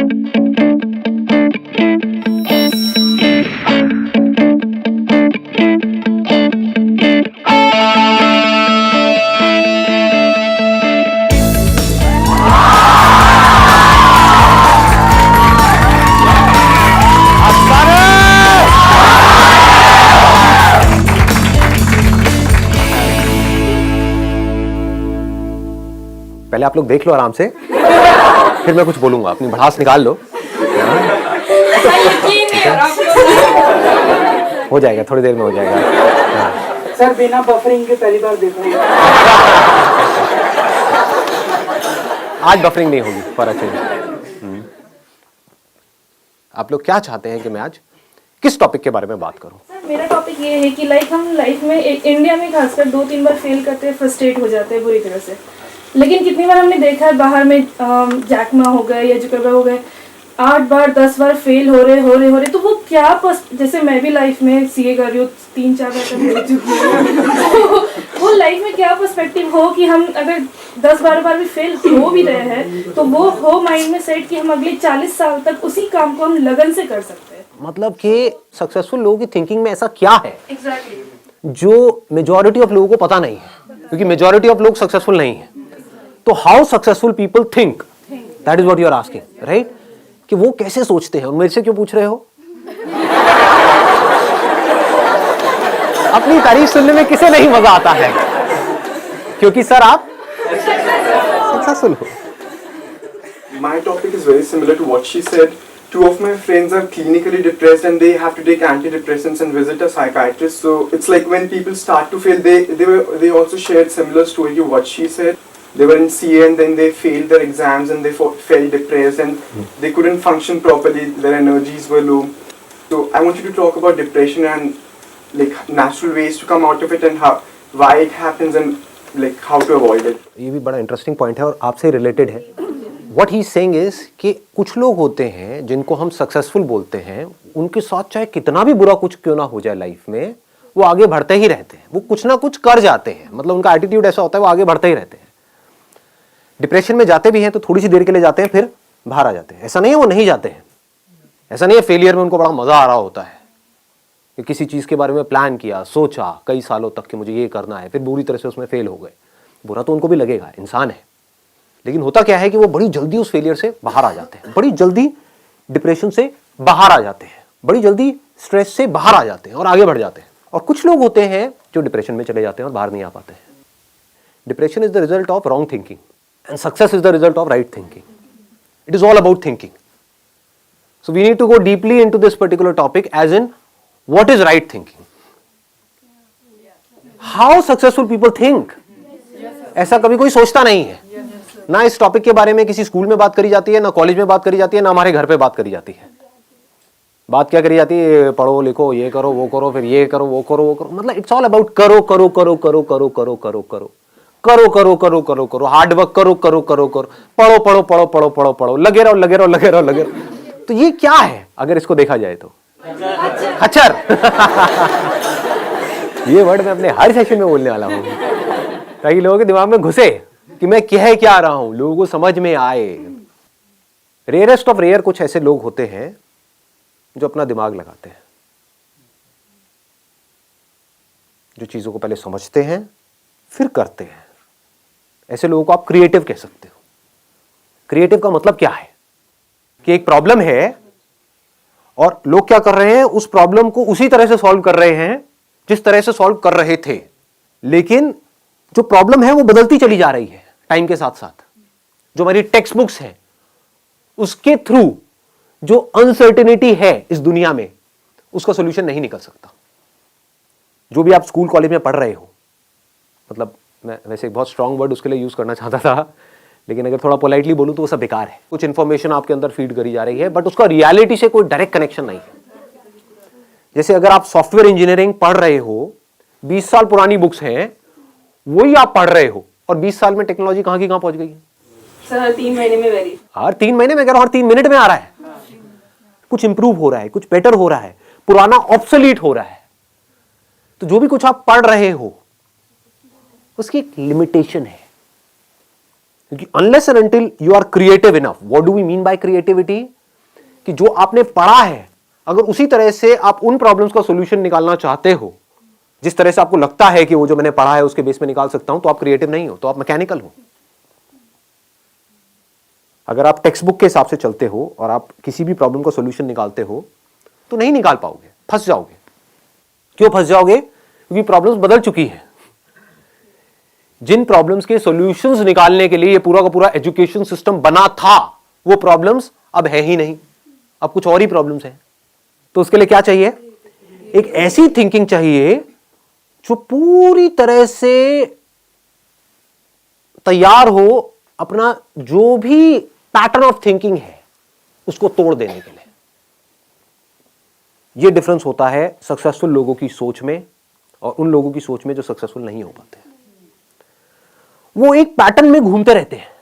पहले आप लोग देख लो आराम से, फिर मैं कुछ बोलूंगा। अपनी भड़ास निकाल लो। हो जाएगा, थोड़ी देर में हो जाएगा। सर बिना बफरिंग के पहली बार देख रहे हैं। आज बफरिंग नहीं होगी, पर अच्छे। आप लोग क्या चाहते हैं कि मैं आज किस टॉपिक के बारे में बात करूं? सर मेरा टॉपिक ये है कि हम लाइफ में इंडिया में खासकर 2-3 बार फेल करते हैं, फ्रस्ट्रेट हो जाते हैं बुरी तरह से। लेकिन कितनी बार हमने देखा है बाहर में जैक मा हो गए या जुकरबर्ग हो गए, 8 बार 10 बार फेल हो रहे तो वो क्या जैसे मैं भी लाइफ में सीए कर रही हूँ, 3-4 बार तक हो चुकी हूँ। वो लाइफ में क्या पर्सपेक्टिव हो कि हम अगर 10-12 बार भी फेल हो भी रहे हैं तो वो हो माइंड में सेट कि हम अगले 40 साल तक उसी काम को हम लगन से कर सकते हैं। मतलब कि सक्सेसफुल लोगों की थिंकिंग में ऐसा क्या है एग्जैक्टली जो मेजॉरिटी ऑफ लोगों को पता नहीं है, क्योंकि मेजॉरिटी ऑफ लोग सक्सेसफुल नहीं है। तो how successful people think, that is what you are asking, right? कि वो कैसे सोचते हैं। और मेरे से क्यों पूछ रहे हो? अपनी तारीफ सुनने में किसे नहीं मजा आता है? क्योंकि सर आप सक्सेसफुल हो। My topic is very similar to what she said. 2 of my friends are clinically depressed and they have to take antidepressants and visit a psychiatrist. So it's like when people start to fail, they also shared similar story to what she said. They were in CA and then they failed their exams and they felt depressed and they couldn't function properly. Their energies were low. So I want you to talk about depression and like natural ways to come out of it and why it happens and like how to avoid it. ये भी बड़ा interesting point है और आपसे related है। What he is saying is कि कुछ लोग होते हैं जिनको हम सक्सेसफुल बोलते हैं, उनके साथ चाहे कितना भी बुरा कुछ क्यों ना हो जाए लाइफ में, वो आगे बढ़ते ही रहते हैं। वो कुछ ना कुछ कर जाते हैं, मतलब उनका एटीट्यूड ऐसा होता है, वो आगे बढ़ते ही रहते हैं। डिप्रेशन में जाते भी हैं तो थोड़ी सी देर के लिए जाते हैं, फिर बाहर आ जाते हैं। ऐसा नहीं है वो नहीं जाते हैं, ऐसा नहीं है फेलियर में उनको बड़ा मजा आ रहा होता है कि किसी चीज के बारे में प्लान किया, सोचा कई सालों तक कि मुझे ये करना है, फिर बुरी तरह से उसमें फेल हो गए। बुरा तो उनको भी लगेगा, इंसान है। लेकिन होता क्या है कि वो बड़ी जल्दी उस फेलियर से बाहर आ जाते हैं, बड़ी जल्दी डिप्रेशन से बाहर आ जाते हैं, बड़ी जल्दी स्ट्रेस से बाहर आ जाते हैं और आगे बढ़ जाते हैं। और कुछ लोग होते हैं जो डिप्रेशन में चले जाते हैं और बाहर नहीं आ पाते हैं। Depression is the result of wrong thinking and success is the result of right thinking. It is all about thinking. So we need to go deeply into this particular topic, as in what is right thinking, how successful people think. ऐसा कभी कोई सोचता नहीं है, ना इस topic के बारे में किसी स्कूल में बात करी जाती है, ना कॉलेज में बात करी जाती है, ना हमारे घर पे बात करी जाती है। बात क्या करी जाती है? पढ़ो लिखो, ये करो वो करो, फिर ये करो वो करो वो करो। मतलब इट्स ऑल अबाउट करो करो करो करो करो करो करो करो करो करो करो करो करो, हार्ड वर्क करो करो करो करो, पढ़ो पढ़ो पढ़ो पढ़ो पढ़ो पढ़ो, लगे रहो लगे रहो लगे रहो लगे रहो। तो ये क्या है अगर इसको देखा जाए तो? खच्चर। ये वर्ड मैं अपने हर सेशन में बोलने वाला हूं ताकि लोगों के दिमाग में घुसे कि मैं कह क्या रहा हूं, लोगों को समझ में आए। रेयरेस्ट ऑफ रेयर कुछ ऐसे लोग होते हैं जो अपना दिमाग लगाते हैं, जो चीजों को पहले समझते हैं फिर करते हैं। ऐसे लोगों को आप क्रिएटिव कह सकते हो। क्रिएटिव का मतलब क्या है कि एक प्रॉब्लम है और लोग क्या कर रहे हैं, उस प्रॉब्लम को उसी तरह से सॉल्व कर रहे हैं जिस तरह से सॉल्व कर रहे थे, लेकिन जो प्रॉब्लम है वो बदलती चली जा रही है टाइम के साथ साथ। जो हमारी टेक्स्ट बुक्स है उसके थ्रू जो अनसर्टेनिटी है इस दुनिया में, उसका सॉल्यूशन नहीं निकल सकता। जो भी आप स्कूल कॉलेज में पढ़ रहे हो, मतलब मैं वैसे एक बहुत स्ट्रांग वर्ड उसके लिए यूज करना चाहता था, लेकिन अगर थोड़ा पोलाइटली बोलूं तो वो सब बेकार है। कुछ इंफॉर्मेशन आपके अंदर फीड करी जा रही है, बट उसका रियलिटी से कोई डायरेक्ट कनेक्शन नहीं है। जैसे अगर आप सॉफ्टवेयर इंजीनियरिंग पढ़ रहे हो, 20 साल पुरानी बुक्स हैं, वही आप पढ़ रहे हो, और 20 साल में टेक्नोलॉजी कहां की कहां पहुंच गई है। सर 3 महीने में वेरी, हर 3 महीने में, हर 3 मिनट में आ रहा है। कुछ इंप्रूव हो रहा है, कुछ बेटर हो रहा है, पुराना ऑब्सोलीट हो रहा है। तो जो भी कुछ आप पढ़ रहे हो उसकी एक लिमिटेशन है, क्योंकि unless and until you are creative enough. What do we mean by creativity? कि जो आपने पढ़ा है अगर उसी तरह से आप उन प्रॉब्लम्स का सॉल्यूशन निकालना चाहते हो जिस तरह से आपको लगता है कि वो जो मैंने पढ़ा है उसके बेस में निकाल सकता हूं, तो आप क्रिएटिव नहीं हो, तो आप मैकेनिकल हो। अगर आप टेक्स्ट बुक के हिसाब से चलते हो और आप किसी भी प्रॉब्लम का सॉल्यूशन निकालते हो तो नहीं निकाल पाओगे, फंस जाओगे। क्यों फंस जाओगे? क्योंकि प्रॉब्लम्स बदल चुकी हैं। जिन प्रॉब्लम्स के सॉल्यूशंस निकालने के लिए ये पूरा का पूरा एजुकेशन सिस्टम बना था, वो प्रॉब्लम्स अब है ही नहीं, अब कुछ और ही प्रॉब्लम्स हैं। तो उसके लिए क्या चाहिए? एक ऐसी थिंकिंग चाहिए जो पूरी तरह से तैयार हो अपना जो भी पैटर्न ऑफ थिंकिंग है उसको तोड़ देने के लिए। यह डिफरेंस होता है सक्सेसफुल लोगों की सोच में और उन लोगों की सोच में जो सक्सेसफुल नहीं हो पाते। वो एक पैटर्न में घूमते रहते हैं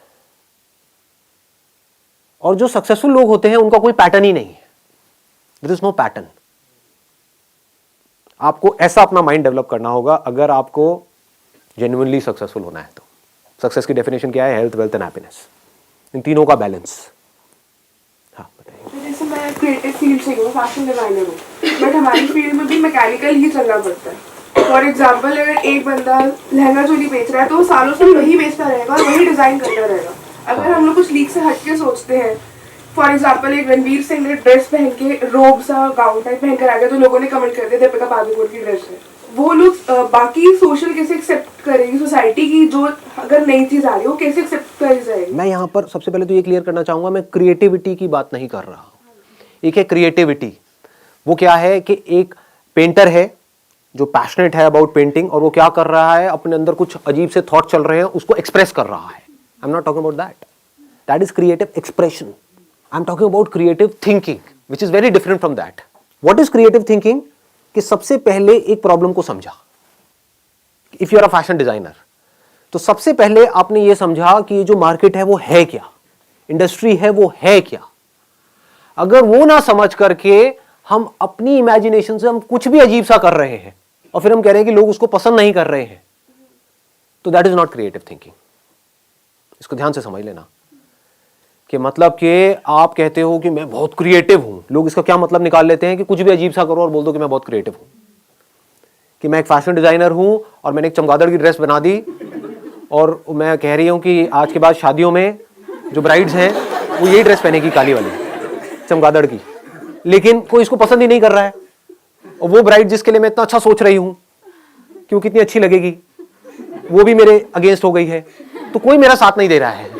और जो सक्सेसफुल लोग होते हैं उनका कोई पैटर्न ही नहीं है। There is no pattern. आपको ऐसा अपना माइंड डेवलप करना होगा अगर आपको जेन्युइनली सक्सेसफुल होना है। तो सक्सेस की डेफिनेशन क्या है? हेल्थ, वेल्थ एंड हैप्पीनेस, इन तीनों का बैलेंस। हाँ बताइए। जैसे मैं क्रिएटिव फील्ड से हूँ, फैशन डिजाइनर हूँ, बट हमारी फील्ड में भी मैकेनिकल ही चलना पड़ता है। फॉर एग्जाम्पल अगर एक बंदा लहंगा चोली बेच रहा है तो वो सालों से वही बेचता रहेगा और वही डिजाइन करता रहेगा। अगर हम लोग कुछ लीक से हटके सोचते हैं, फॉर एग्जाम्पल एक रणवीर सिंह ने ड्रेस पहन के रोब सा गाउन टाइप पहन कर आ गया तो लोगों ने कमेंट कर दिया दीपिका पादुकोण की ड्रेस है। वो लोग बाकी सोशल कैसे एक्सेप्ट करेगी सोसाइटी की? जो अगर नई चीज आ रही हो कैसे एक्सेप्ट करी जाएगी? मैं यहां पर सबसे पहले तो ये क्लियर करना चाहूंगा, मैं क्रिएटिविटी की बात नहीं कर रहा। एक है क्रिएटिविटी, वो क्या है कि एक पेंटर है जो पैशनेट है अबाउट पेंटिंग और वो क्या कर रहा है, अपने अंदर कुछ अजीब से थॉट चल रहे हैं उसको एक्सप्रेस कर रहा है। I am not talking about that, that is creative expression. I am talking about creative thinking which is very different from that. What is creative thinking? कि सबसे पहले एक प्रॉब्लम को समझा। If you are a fashion designer तो सबसे पहले आपने ये समझा कि ये जो मार्केट है वो है क्या, इंडस्ट्री है वो है क्या। अगर वो ना समझ करके हम अपनी इमेजिनेशन से हम कुछ भी अजीब सा कर रहे हैं और फिर हम कह रहे हैं कि लोग उसको पसंद नहीं कर रहे हैं, तो that is not creative thinking. इसको ध्यान से समझ लेना कि मतलब कि आप कहते हो कि मैं बहुत क्रिएटिव हूं, लोग इसका क्या मतलब निकाल लेते हैं कि कुछ भी अजीब सा करो और बोल दो कि मैं बहुत क्रिएटिव हूं, कि मैं एक फैशन डिजाइनर हूं और मैंने एक चमगादड़ की ड्रेस बना दी और मैं कह रही हूं कि आज के बाद शादियों में जो ब्राइड्स हैं वो यही ड्रेस पहनेगी, काली वाली चमगादड़ की, लेकिन कोई इसको पसंद ही नहीं कर रहा है। और वो ब्राइड जिसके लिए मैं इतना अच्छा सोच रही हूं कि वो कितनी अच्छी लगेगी, वो भी मेरे अगेंस्ट हो गई है, तो कोई मेरा साथ नहीं दे रहा है।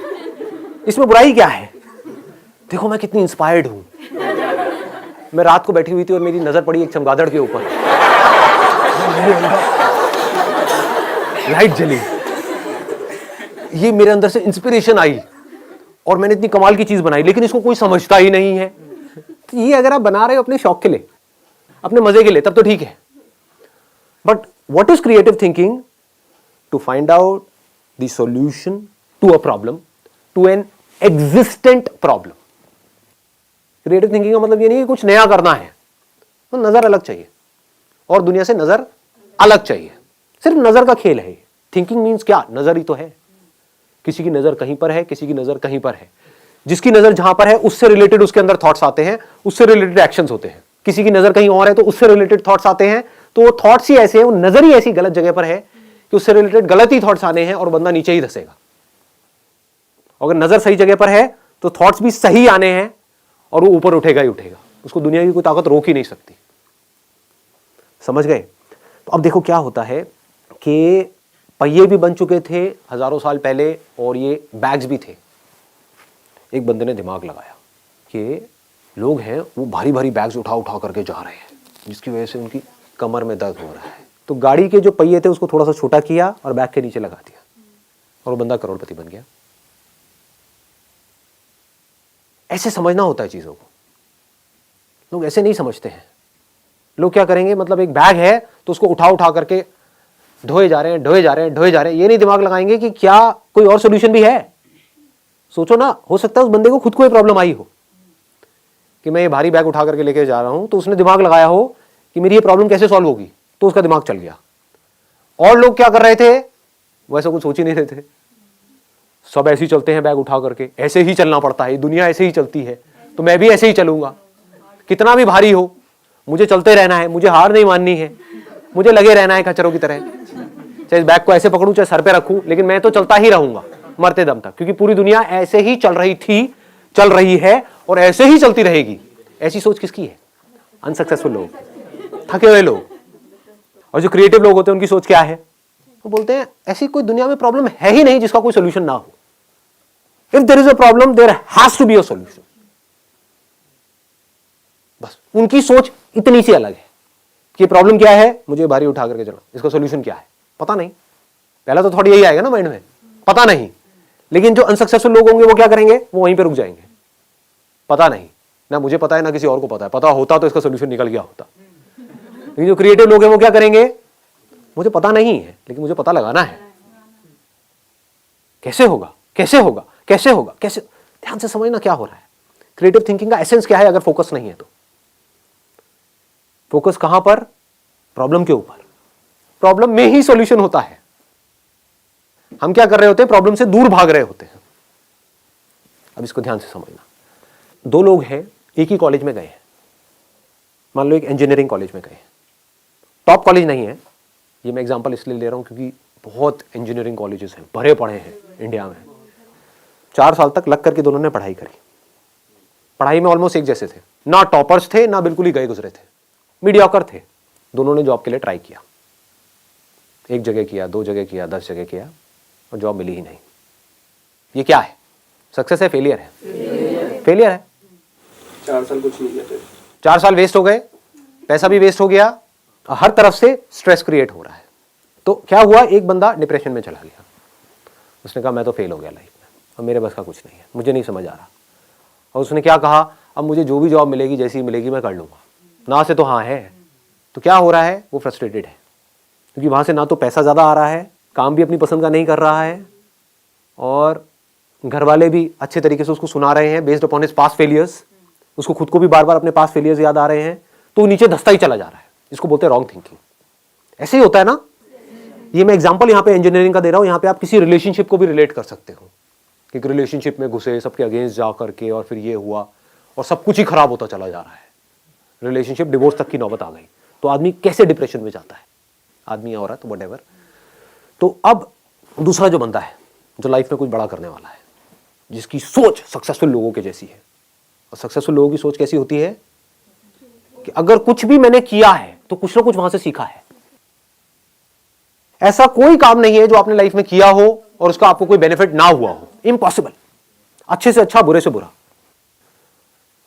इसमें बुराई क्या है? देखो मैं कितनी इंस्पायर्ड हूं। मैं रात को बैठी हुई थी और मेरी नजर पड़ी एक चमगादड़ के ऊपर, लाइट जली, ये मेरे अंदर से इंस्पिरेशन आई और मैंने इतनी कमाल की चीज बनाई, लेकिन इसको कोई समझता ही नहीं है। तो ये अगर आप बना रहे हो अपने शौक के लिए, अपने मजे के लिए, तब तो ठीक है। But what is creative thinking? To find out the solution to a problem, to an existent problem. Creative thinking का मतलब ये नहीं कि कुछ नया करना है, तो नजर अलग चाहिए और दुनिया से नजर अलग चाहिए। सिर्फ नजर का खेल है। थिंकिंग मीन्स क्या? नजर ही तो है। किसी की नजर कहीं पर है, किसी की नजर कहीं पर है। जिसकी नजर जहां पर है उससे रिलेटेड उसके अंदर थॉट्स आते हैं, उससे रिलेटेड एक्शंस होते हैं। किसी की नजर कहीं और है तो उससे रिलेटेड थॉट्स आते हैं, तो वो थॉट्स ही ऐसे हैं, वो नजर ही ऐसी गलत जगह पर है कि उससे रिलेटेड गलत ही थॉट्स आने हैं और बंदा नीचे ही धसेगा। अगर नजर सही जगह पर है तो थॉट्स भी सही आने हैं और वो ऊपर उठेगा ही उठेगा। उसको दुनिया की कोई ताकत रोक ही नहीं सकती। समझ गए? तो अब देखो क्या होता है कि पहिए भी बन चुके थे हजारों साल पहले और ये बैग्स भी थे। एक बंदे ने दिमाग लगाया कि लोग हैं वो भारी भारी बैग्स उठा उठा करके जा रहे हैं, जिसकी वजह से उनकी कमर में दर्द हो रहा है। तो गाड़ी के जो पहिए थे उसको थोड़ा सा छोटा किया और बैग के नीचे लगा दिया और वो बंदा करोड़पति बन गया। ऐसे समझना होता है चीजों को। लोग ऐसे नहीं समझते हैं। लोग क्या करेंगे, मतलब एक बैग है तो उसको उठा उठा करके ढोए जा रहे हैं, ढोए जा रहे हैं, ढोए जा रहे हैं। ये नहीं दिमाग लगाएंगे कि क्या कोई और सोल्यूशन भी है। सोचो ना, हो सकता है उस बंदे को खुद को ये प्रॉब्लम आई हो कि मैं ये भारी बैग उठा करके लेके जा रहा हूं, तो उसने दिमाग लगाया हो कि मेरी ये प्रॉब्लम कैसे सॉल्व होगी, तो उसका दिमाग चल गया। और लोग क्या कर रहे थे, वो ऐसा कुछ सोच ही नहीं रहे थे। सब ऐसे ही चलते हैं बैग उठा करके, ऐसे ही चलना पड़ता है, दुनिया ऐसे ही चलती है। तो मैं भी ऐसे ही चलूंगा, कितना भी भारी हो मुझे चलते रहना है, मुझे हार नहीं माननी है, मुझे लगे रहना है खच्चरों की तरह, चाहे इस बैग को ऐसे पकड़ूं चाहे सर पे रखूं, लेकिन मैं तो चलता ही रहूंगा मरते दम तक, क्योंकि पूरी दुनिया ऐसे ही चल रही थी, चल रही है और ऐसे ही चलती रहेगी। ऐसी सोच किसकी है? अनसक्सेसफुल लोग, थके हुए लोग। और जो क्रिएटिव लोग होते हैं उनकी सोच क्या है? वो बोलते हैं ऐसी कोई दुनिया में प्रॉब्लम है ही नहीं जिसका कोई सोल्यूशन ना हो। If there is a problem there has to be a solution. बस उनकी सोच इतनी सी अलग है कि प्रॉब्लम क्या है, मुझे भारी उठा करके चलो, इसका सोल्यूशन क्या है पता नहीं। पहला तो थोड़ी यही आएगा ना माइंड में, पता नहीं। लेकिन जो अनसक्सेसफुल लोग होंगे वो क्या करेंगे? वो वहीं पे रुक जाएंगे, पता नहीं, ना मुझे पता है ना किसी और को पता है, पता होता तो इसका सोल्यूशन निकल गया होता। लेकिन जो क्रिएटिव लोग हैं वो क्या करेंगे? मुझे पता नहीं है लेकिन मुझे पता लगाना है, कैसे होगा, कैसे होगा, कैसे होगा, कैसे। ध्यान से समझना क्या हो रहा है। क्रिएटिव थिंकिंग का एसेंस क्या है? अगर फोकस नहीं है तो फोकस कहां पर? प्रॉब्लम के ऊपर। प्रॉब्लम में ही सॉल्यूशन होता है। हम क्या कर रहे होते हैं? प्रॉब्लम से दूर भाग रहे होते हैं। अब इसको ध्यान से समझना। दो लोग हैं, एक ही कॉलेज में गए हैं, मान लो एक इंजीनियरिंग कॉलेज में गए हैं, टॉप कॉलेज नहीं है, ये मैं एग्जांपल इसलिए ले रहा हूं क्योंकि बहुत इंजीनियरिंग कॉलेजेस हैं, भरे पड़े हैं इंडिया में। 4 साल तक लग करके दोनों ने पढ़ाई करी, पढ़ाई में ऑलमोस्ट एक जैसे थे, ना टॉपर्स थे ना बिल्कुल ही गए गुजरे थे, मीडियोकर थे। दोनों ने जॉब के लिए ट्राई किया, एक जगह किया, 2 जगह किया, 10 जगह किया और जॉब मिली ही नहीं। ये क्या है? सक्सेस है, फेलियर है? फेलियर है। 4 साल कुछ नहीं किया, 4 साल वेस्ट हो गए, पैसा भी वेस्ट हो गया, हर तरफ से स्ट्रेस क्रिएट हो रहा है। तो क्या हुआ? एक बंदा डिप्रेशन में चला गया, उसने कहा मैं तो फेल हो गया लाइफ में, अब मेरे बस का कुछ नहीं है, मुझे नहीं समझ आ रहा। और उसने क्या कहा? अब मुझे जो भी जॉब मिलेगी, जैसी मिलेगी मैं कर लूंगा, ना से तो हाँ है। तो क्या हो रहा है? वो फ्रस्ट्रेटेड है क्योंकि वहां से ना तो पैसा ज्यादा आ रहा है, काम भी अपनी पसंद का नहीं कर रहा है, और घर वाले भी अच्छे तरीके से उसको सुना रहे हैं based upon his past failures, उसको खुद को भी बार बार अपने पास्ट फेलियर्स याद आ रहे हैं, तो नीचे धंसता ही चला जा रहा है। इसको बोलते हैं रॉन्ग थिंकिंग। ऐसे ही होता है ना। ये मैं एग्जांपल यहाँ पे इंजीनियरिंग का दे रहा हूँ, यहाँ पे आप किसी रिलेशनशिप को भी रिलेट कर सकते हो कि एक रिलेशनशिप में घुसे, सबके अगेंस्ट जा करके, और फिर ये हुआ और सब कुछ ही खराब होता चला जा रहा है, रिलेशनशिप डिवोर्स तक की नौबत आ गई, तो आदमी कैसे डिप्रेशन में जाता है, आदमी या औरत व्हाटएवर। तो अब दूसरा जो बंदा है, जो लाइफ में कुछ बड़ा करने वाला है, जिसकी सोच सक्सेसफुल लोगों के जैसी है, और सक्सेसफुल लोगों की सोच कैसी होती है कि अगर कुछ भी मैंने किया है तो कुछ ना कुछ वहां से सीखा है। ऐसा कोई काम नहीं है जो आपने लाइफ में किया हो और उसका आपको कोई बेनिफिट ना हुआ हो, इम्पॉसिबल। अच्छे से अच्छा, बुरे से बुरा।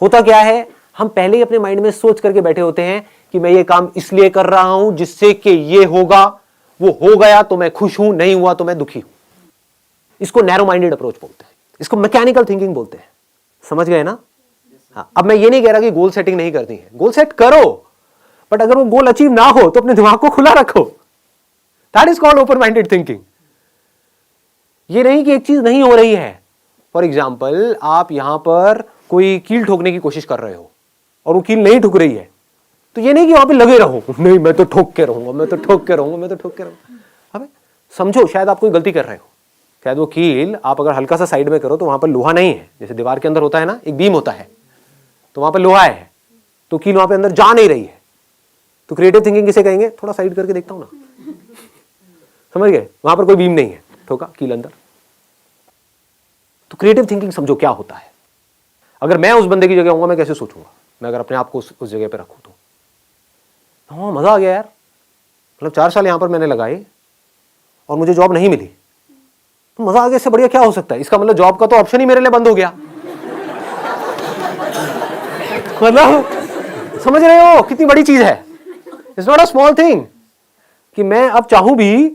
होता क्या है? हम पहले ही अपने माइंड में सोच करके बैठे होते हैं कि मैं ये काम इसलिए कर रहा हूं जिससे कि ये होगा, वो हो गया तो मैं खुश हूं, नहीं हुआ तो मैं दुखी हूं। इसको नैरो माइंडेड अप्रोच बोलते हैं, इसको मैकेनिकल थिंकिंग बोलते हैं। समझ गए ना? हाँ, अब मैं ये नहीं कह रहा कि गोल सेटिंग नहीं करनी है, गोल सेट करो, बट अगर वो गोल अचीव ना हो तो अपने दिमाग को खुला रखो। That is called open minded thinking. ये नहीं कि एक चीज नहीं हो रही है। फॉर एग्जाम्पल, आप यहां पर कोई कील ठोकने की कोशिश कर रहे हो और वो कील नहीं ठुक रही है, तो ये नहीं कि वहां पे लगे रहो, नहीं मैं तो ठोक के रहूंगा, मैं तो ठोक के रहूंगा, मैं तो ठोक के रहूंगा। अबे समझो, शायद आप कोई गलती कर रहे हो, शायद वो कील आप अगर हल्का सा साइड में करो तो वहां पर लोहा नहीं है, जैसे दीवार के अंदर होता है ना, एक बीम होता है, तो वहां पर लोहा है, तो कील वहां पे अंदर जा नहीं रही है। तो क्रिएटिव थिंकिंग किसे कहेंगे? थोड़ा साइड करके देखता हूं ना, समझ गए? वहां पर कोई बीम नहीं है, ठोका कील अंदर। तो क्रिएटिव थिंकिंग समझो क्या होता है। अगर मैं उस बंदे की जगह होऊंगा, मैं कैसे सोचूंगा? मैं अगर अपने आप को उस जगह पे रखूं तो हाँ, मजा आ गया यार, मतलब 4 साल यहां पर मैंने लगाए और मुझे जॉब नहीं मिली, तो मजा आ गया, इससे बढ़िया क्या हो सकता है? इसका मतलब जॉब का तो ऑप्शन ही मेरे लिए बंद हो गया। मतलब समझ रहे हो कितनी बड़ी चीज है? It's not a small thing कि मैं अब चाहूं भी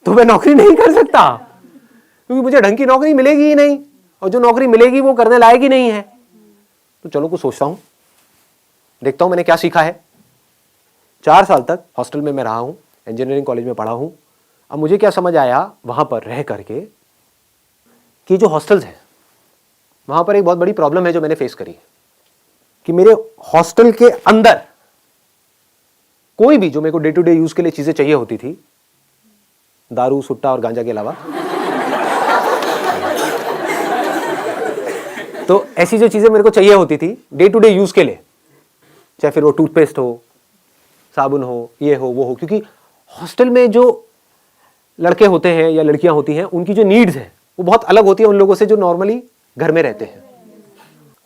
तो मैं नौकरी नहीं कर सकता, क्योंकि मुझे ढंग की नौकरी मिलेगी ही नहीं, और जो नौकरी मिलेगी वो करने लायक ही नहीं है। तो चलो कुछ सोचता हूं, देखता हूं मैंने क्या सीखा है। 4 साल तक हॉस्टल में मैं रहा हूं, इंजीनियरिंग कॉलेज में पढ़ा हूं। अब मुझे क्या समझ आया वहां पर रह करके कि जो हॉस्टल्स हैं वहां पर एक बहुत बड़ी प्रॉब्लम है जो मैंने फेस करी, कि मेरे हॉस्टल के अंदर कोई भी जो मेरे को डे टू डे यूज के लिए चीजें चाहिए होती थी, दारू, सुट्टा और गांजा के अलावा, तो ऐसी जो चीजें मेरे को चाहिए होती थी डे टू डे यूज के लिए, चाहे फिर वो टूथपेस्ट हो, साबुन हो, ये हो वो हो, क्योंकि हॉस्टल में जो लड़के होते हैं या लड़कियां होती हैं उनकी जो नीड्स हैं वो बहुत अलग होती है उन लोगों से जो नॉर्मली घर में रहते हैं।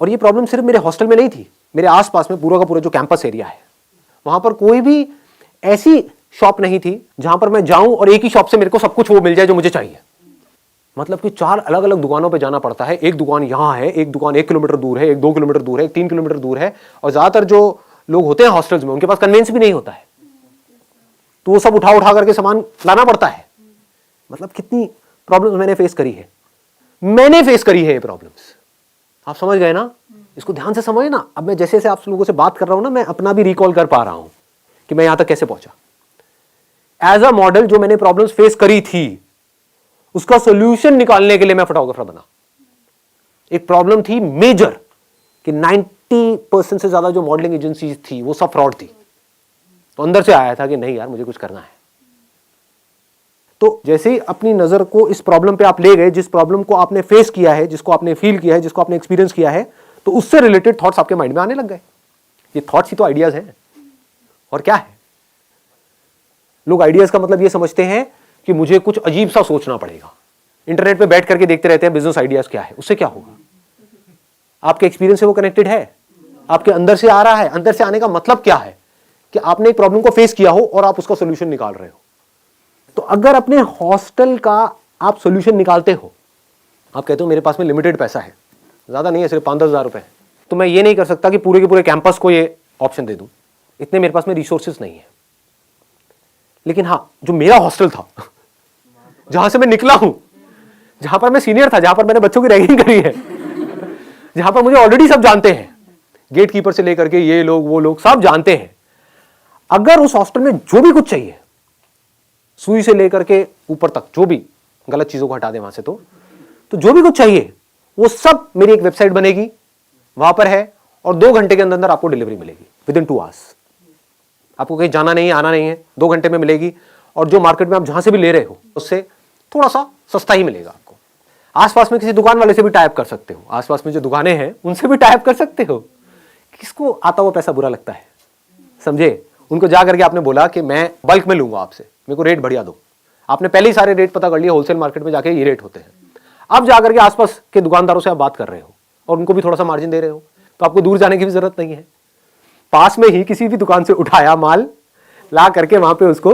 और ये प्रॉब्लम सिर्फ मेरे हॉस्टल में नहीं थी, मेरे आसपास में पूरा का पूरा जो कैंपस एरिया है वहां पर कोई भी ऐसी शॉप नहीं थी जहां पर मैं जाऊं और एक ही शॉप से मेरे को सब कुछ वो मिल जाए जो मुझे चाहिए। मतलब कि 4 अलग अलग दुकानों पे जाना पड़ता है, एक दुकान यहाँ है, एक दुकान 1 किलोमीटर दूर है, एक 2 किलोमीटर दूर है, एक 3 किलोमीटर दूर है, और ज्यादातर जो लोग होते हैं हॉस्टल्स में उनके पास कन्वेंस भी नहीं होता है, तो वो सब उठा उठा करके सामान लाना पड़ता है। मतलब कितनी प्रॉब्लम्स मैंने फेस करी है, मैंने फेस करी है ये प्रॉब्लम्स। आप समझ गए ना, इसको ध्यान से समझे ना। अब मैं जैसे जैसे आप लोगों से बात कर रहा हूं ना, मैं अपना भी रिकॉल कर पा रहा हूं कि मैं यहां तक कैसे पहुंचा। एज अ मॉडल जो मैंने प्रॉब्लम्स फेस करी थी उसका सोल्यूशन निकालने के लिए मैं फोटोग्राफर बना। एक प्रॉब्लम थी मेजर कि 90% से ज्यादा जो मॉडलिंग एजेंसीज थी वो सब फ्रॉड थी। तो अंदर से आया था कि नहीं यार मुझे कुछ करना है। तो जैसे ही अपनी नजर को इस प्रॉब्लम पे आप ले गए, जिस प्रॉब्लम को आपने फेस किया है, जिसको आपने फील किया है, जिसको आपने एक्सपीरियंस किया है, तो उससे रिलेटेड थॉट्स आपके माइंड में आने लग गए। ये थॉट्स ही तो आइडियाज हैं, और क्या है। लोग आइडियाज का मतलब ये समझते हैं कि मुझे कुछ अजीब सा सोचना पड़ेगा। इंटरनेट पे बैठ करके देखते रहते हैं बिजनेस आइडियाज क्या है, उससे क्या होगा। आपके एक्सपीरियंस से वो कनेक्टेड है, आपके अंदर से आ रहा है। अंदर से आने का मतलब क्या है कि आपने एक प्रॉब्लम को फेस किया हो और आप उसका सोल्यूशन निकाल रहे हो। तो अगर अपने हॉस्टल का आप सोल्यूशन निकालते हो, आप कहते हो मेरे पास में लिमिटेड पैसा है, ज्यादा नहीं है, सिर्फ 5-10 हज़ार रुपए, तो मैं ये नहीं कर सकता कि पूरे के पूरे कैंपस को ये ऑप्शन दे दूं, इतने मेरे पास में रिसोर्सेज नहीं है। लेकिन हाँ, जो मेरा हॉस्टल था जहां से मैं निकला हूं, जहां पर मैं सीनियर था, जहां पर मैंने बच्चों की रैगिंग करी है, जहां पर मुझे ऑलरेडी सब जानते हैं, गेट कीपर से लेकर के ये लोग वो लोग सब जानते हैं। अगर उस हॉस्टल में जो भी कुछ चाहिए, सुई से लेकर के ऊपर तक, जो भी गलत चीजों को हटा दे वहां से, तो जो भी कुछ चाहिए वो सब मेरी एक वेबसाइट बनेगी, वहां पर है, और 2 घंटे के अंदर अंदर आपको डिलीवरी मिलेगी विदिन 2 आवर्स। आपको कहीं जाना नहीं है, आना नहीं है, 2 घंटे में मिलेगी। और जो मार्केट में आप जहां से भी ले रहे हो उससे थोड़ा सा सस्ता ही मिलेगा आपको। आसपास में किसी दुकान वाले से भी टाइप कर सकते हो, आसपास में जो दुकानें हैं उनसे भी टाइप कर सकते हो। किसको आता हुआ पैसा बुरा लगता है, समझे। उनको जा करके आपने बोला कि मैं बल्क में लूंगा आपसे, मेरे को रेट बढ़िया दो। आपने पहले ही सारे रेट पता कर लिए, होलसेल मार्केट में जाके ये रेट होते हैं। अब जाकर के आसपास के दुकानदारों से आप बात कर रहे हो और उनको भी थोड़ा सा मार्जिन दे रहे हो, तो आपको दूर जाने की भी जरूरत नहीं है। पास में ही किसी भी दुकान से उठाया माल, ला करके वहां पे उसको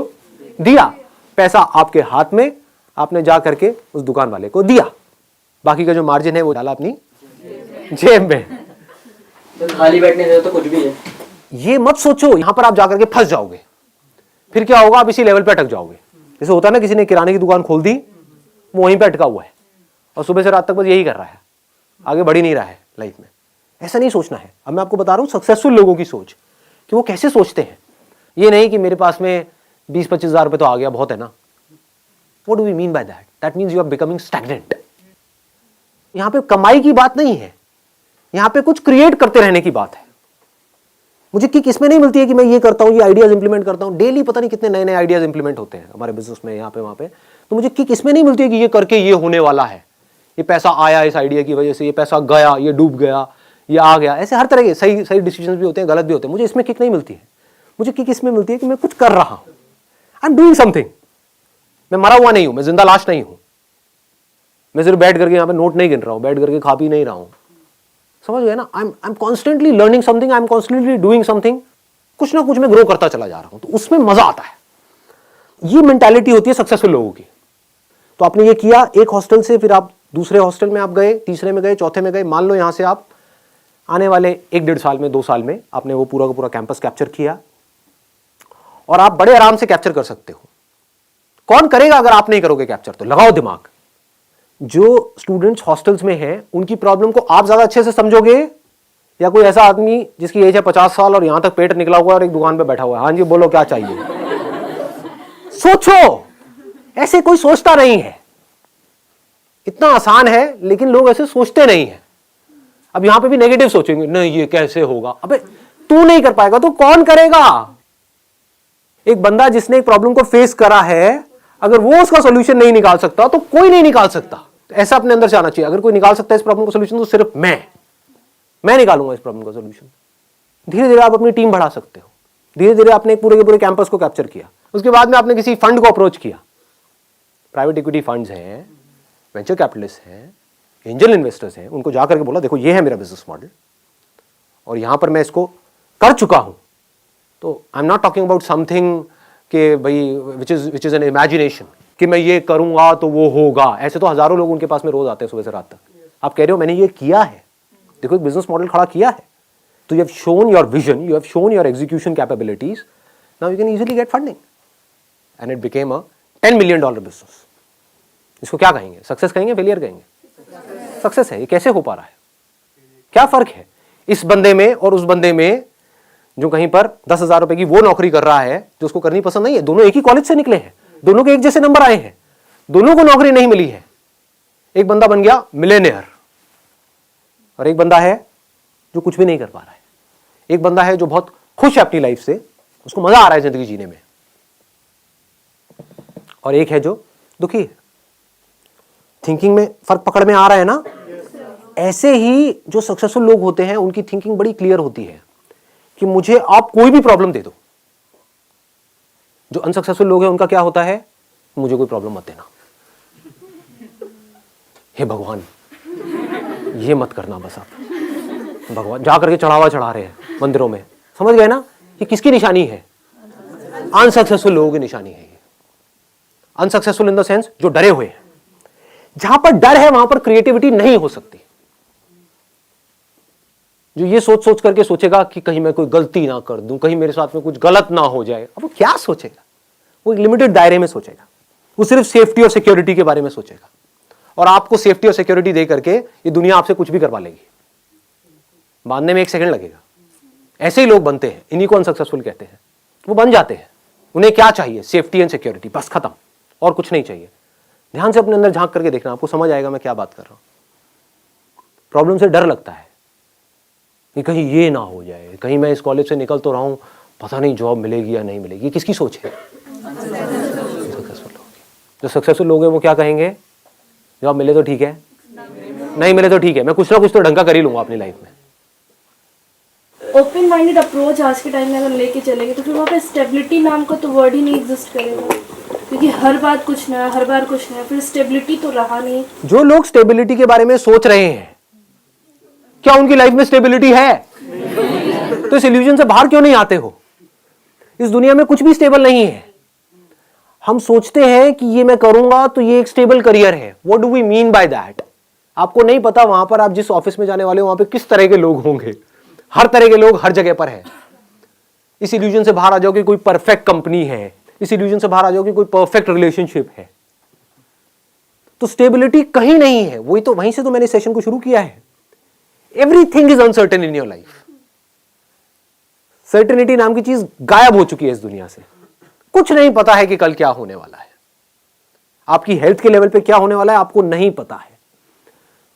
दिया, पैसा आपके हाथ में, आपने जा करके उस दुकान वाले को दिया, बाकी का जो मार्जिन है वो डाला अपनी जेब में। तो खाली बैठने से तो कुछ भी है। ये मत सोचो यहां पर आप जाकर के फंस जाओगे, फिर क्या होगा, आप इसी लेवल पे अटक जाओगे। जैसे होता है ना, किसी ने किराने की दुकान खोल दी, वो वहीं पे अटका हुआ है और सुबह से रात तक बस यही कर रहा है, आगे बढ़ ही नहीं रहा है लाइफ में। ऐसा नहीं सोचना है। अब मैं आपको बता रहा हूं सक्सेसफुल लोगों की सोच, कि वो कैसे सोचते हैं। ये नहीं कि मेरे पास में 20-25 हज़ार रुपए तो आ गया, बहुत है ना। What do we mean by that? That means you are becoming stagnant. यहां पे कमाई की बात नहीं है, यहां पे कुछ क्रिएट करते रहने की बात है। मुझे किक इसमें नहीं मिलती है कि मैं ये करता हूं, ये आइडियाज इंप्लीमेंट करता हूं। डेली पता नहीं कितने नए नए आइडियाज इंप्लीमेंट होते हैं हमारे बिजनेस में, यहाँ पे वहां पे। तो मुझे किक इसमें नहीं मिलती है कि ये करके ये होने वाला है, ये पैसा आया इस आइडिया की वजह से, ये पैसा गया, ये डूब गया, ये आ गया। ऐसे हर तरह के सही सही डिसीजन भी होते हैं, गलत भी होते हैं। मुझे इसमें किक नहीं मिलती है। मुझे किक इसमें मिलती है कि मैं कुछ कर रहा हूं, आई एम डूइंग समथिंग। मैं मरा हुआ नहीं हूं, मैं जिंदा लाश नहीं हूं। मैं सिर्फ बैठ करके यहाँ पे नोट नहीं गिन रहा हूं, बैठ करके खा पी नहीं रहा हूं। समझ गए ना। I am constantly learning something, I am constantly doing something. कुछ ना कुछ मैं ग्रो करता चला जा रहा हूं, तो उसमें मजा आता है। ये मेंटालिटी होती है सक्सेसफुल लोगों की। तो आपने ये किया, एक हॉस्टल से फिर आप दूसरे हॉस्टल में आप गए, तीसरे में गए, चौथे में गए। मान लो यहां से आप आने वाले 1-1.5 साल में, 2 साल में आपने वो पूरा का पूरा कैंपस कैप्चर किया, और आप बड़े आराम से कैप्चर कर सकते हो। कौन करेगा अगर आप नहीं करोगे कैप्चर? तो लगाओ दिमाग। जो स्टूडेंट्स हॉस्टल्स में हैं उनकी प्रॉब्लम को आप ज्यादा अच्छे से समझोगे, या कोई ऐसा आदमी जिसकी एज है 50 साल और यहां तक पेट निकला हुआ है और एक दुकान पे बैठा हुआ है, हाँ जी बोलो क्या चाहिए? सोचो। ऐसे कोई सोचता नहीं है। इतना आसान है, लेकिन लोग ऐसे सोचते नहीं है। अब यहां पे भी नेगेटिव सोचेंगे, नहीं ये कैसे होगा। अबे तू नहीं कर पाएगा तो कौन करेगा? एक बंदा जिसने एक प्रॉब्लम को फेस करा है, अगर वो उसका सॉल्यूशन नहीं निकाल सकता तो कोई नहीं निकाल सकता। तो ऐसा अपने अंदर से आना चाहिए। अगर कोई निकाल सकता है इस प्रॉब्लम का सॉल्यूशन तो सिर्फ मैं। मैं निकालूंगा इस प्रॉब्लम का सोल्यूशन। धीरे धीरे आप अपनी टीम बढ़ा सकते हो। धीरे धीरे आपने पूरे के पूरे कैंपस को कैप्चर किया। उसके बाद में आपने किसी फंड को अप्रोच किया, प्राइवेट इक्विटी फंड्स हैं, वेंचर कैपिटलिस्ट हैं, एंजल इन्वेस्टर्स हैं, उनको जाकर के बोला देखो ये है मेरा बिजनेस मॉडल और यहां पर मैं इसको कर चुका हूं। तो आई am not talking about something कि भाई विच इज एन इमेजिनेशन कि मैं ये करूंगा तो वो होगा। ऐसे तो हजारों लोग उनके पास में रोज आते हैं सुबह से रात तक। आप कह रहे हो मैंने ये किया है, देखो एक बिजनेस मॉडल खड़ा किया है, तो you have shown your vision, you have shown your execution capabilities, now you can easily get funding and it became a $10 million business. इसको क्या कहेंगे, सक्सेस कहेंगे, फेलियर कहेंगे? सक्सेस है। ये कैसे हो पा रहा है? क्या फर्क है इस बंदे में और उस बंदे में जो कहीं पर 10,000 रुपए की वो नौकरी कर रहा है जो उसको करनी पसंद नहीं है? दोनों एक ही कॉलेज से निकले हैं, दोनों के एक जैसे नंबर आए हैं, दोनों को नौकरी नहीं मिली है। एक बंदा बन गया मिलेनियर और एक बंदा है जो कुछ भी नहीं कर पा रहा है। एक बंदा है जो बहुत खुश है अपनी लाइफ से, उसको मजा आ रहा है जिंदगी जीने में, और एक है जो दुखी है। थिंकिंग में फर्क पकड़ में आ रहा है ना? ऐसे ही जो सक्सेसफुल लोग होते हैं उनकी थिंकिंग बड़ी क्लियर होती है कि मुझे आप कोई भी प्रॉब्लम दे दो। जो अनसक्सेसफुल लोग हैं उनका क्या होता है, मुझे कोई प्रॉब्लम मत देना, हे भगवान ये मत करना बस। आप भगवान जा करके चढ़ावा चढ़ा रहे हैं मंदिरों में, समझ गए ना? ये किसकी निशानी है? अनसक्सेसफुल लोगों की निशानी है। अनसक्सेसफुल इन द सेंस जो डरे हुए हैं। जहां पर डर है वहां पर क्रिएटिविटी नहीं हो सकती। जो ये सोच सोच करके सोचेगा कि कहीं मैं कोई गलती ना कर दूं, कहीं मेरे साथ में कुछ गलत ना हो जाए, अब वो क्या सोचेगा? वो एक लिमिटेड दायरे में सोचेगा। वो सिर्फ सेफ्टी और सिक्योरिटी के बारे में सोचेगा, और आपको सेफ्टी और सिक्योरिटी दे करके ये दुनिया आपसे कुछ भी करवा लेगी, बांधने में 1 सेकंड लगेगा। ऐसे ही लोग बनते हैं, इन्हीं को अनसक्सेसफुल कहते हैं। वो बन जाते हैं, उन्हें क्या चाहिए? सेफ्टी एंड सिक्योरिटी, बस खत्म, और कुछ नहीं चाहिए। ध्यान से अपने अंदर झांक करके देखना, आपको समझ आएगा मैं क्या बात कर रहा हूं। प्रॉब्लम से डर लगता है कि कहीं ये ना हो जाए, कहीं मैं इस कॉलेज से निकल तो रहा हूं, पता नहीं जॉब मिलेगी या नहीं मिलेगी। किसकी सोच है? सक्सेसफुल लोग। जो सक्सेसफुल लोग हैं वो क्या कहेंगे? जॉब मिले तो ठीक है, नहीं मिले तो ठीक है, मैं कुछ ना कुछ तो ढंग का कर ही लूंगा अपनी लाइफ में। ओपन माइंडेड अप्रोच आज के टाइम में अगर लेके चलेंगे तो फिर वहाँ पे स्टेबिलिटी नाम का तो वर्ड ही नहीं एग्जिस्ट करेगा, क्योंकि हर बात कुछ नया, हर बार कुछ नया, फिर स्टेबिलिटी तो रहा नहीं। जो लोग स्टेबिलिटी के बारे में सोच रहे हैं, क्या उनकी लाइफ में स्टेबिलिटी है? तो इस इल्यूजन से बाहर क्यों नहीं आते हो? इस दुनिया में कुछ भी स्टेबल नहीं है। हम सोचते हैं कि ये मैं करूंगा तो ये एक स्टेबल करियर है। What do we mean by that? आपको नहीं पता वहां पर आप जिस ऑफिस में जाने वाले हो वहां पे किस तरह के लोग होंगे। हर तरह के लोग हर जगह पर है। इस इल्यूजन से बाहर आ जाओ कि कोई परफेक्ट कंपनी है, इस इल्यूजन से बाहर आ जाओ कि कोई परफेक्ट रिलेशनशिप है। तो स्टेबिलिटी कहीं नहीं है। वही तो, वहीं से तो मैंने सेशन को शुरू किया है। Everything is uncertain in your life. Certainty नाम की चीज गायब हो चुकी है इस दुनिया से। कुछ नहीं पता है कि कल क्या होने वाला है। आपकी हेल्थ के लेवल पे क्या होने वाला है आपको नहीं पता है।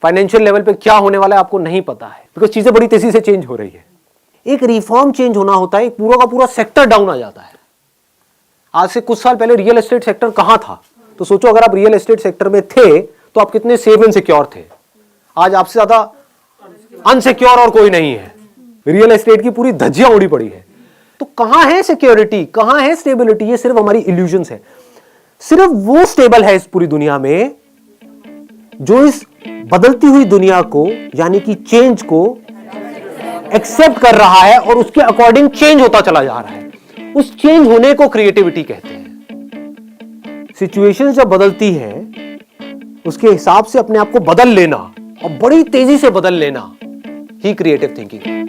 फाइनेंशियल लेवल पे क्या होने वाला है आपको नहीं पता है, बिकॉज चीजें बड़ी तेजी से चेंज हो रही है। एक रिफॉर्म चेंज होना होता है, पूरा का पूरा सेक्टर डाउन आ जाता है। आज से कुछ साल पहले रियल एस्टेट सेक्टर कहां था? तो सोचो अगर आप रियल एस्टेट सेक्टर में थे तो आप कितने सेफ एंड सिक्योर थे। आज आपसे ज्यादा अनसिक्योर और कोई नहीं है। रियल एस्टेट की पूरी धज्जियां उड़ी पड़ी है। तो कहां है सिक्योरिटी, कहां है स्टेबिलिटी? ये सिर्फ हमारी इल्यूजन्स है। सिर्फ वो स्टेबल है इस पूरी दुनिया में जो इस बदलती हुई दुनिया को, यानी कि चेंज को एक्सेप्ट कर रहा है और उसके अकॉर्डिंग चेंज होता चला जा रहा है। उस चेंज होने को क्रिएटिविटी कहते हैं। सिचुएशन जब बदलती है उसके हिसाब से अपने आप को बदल लेना और बड़ी तेजी से बदल लेना ही क्रिएटिव थिंकिंग है।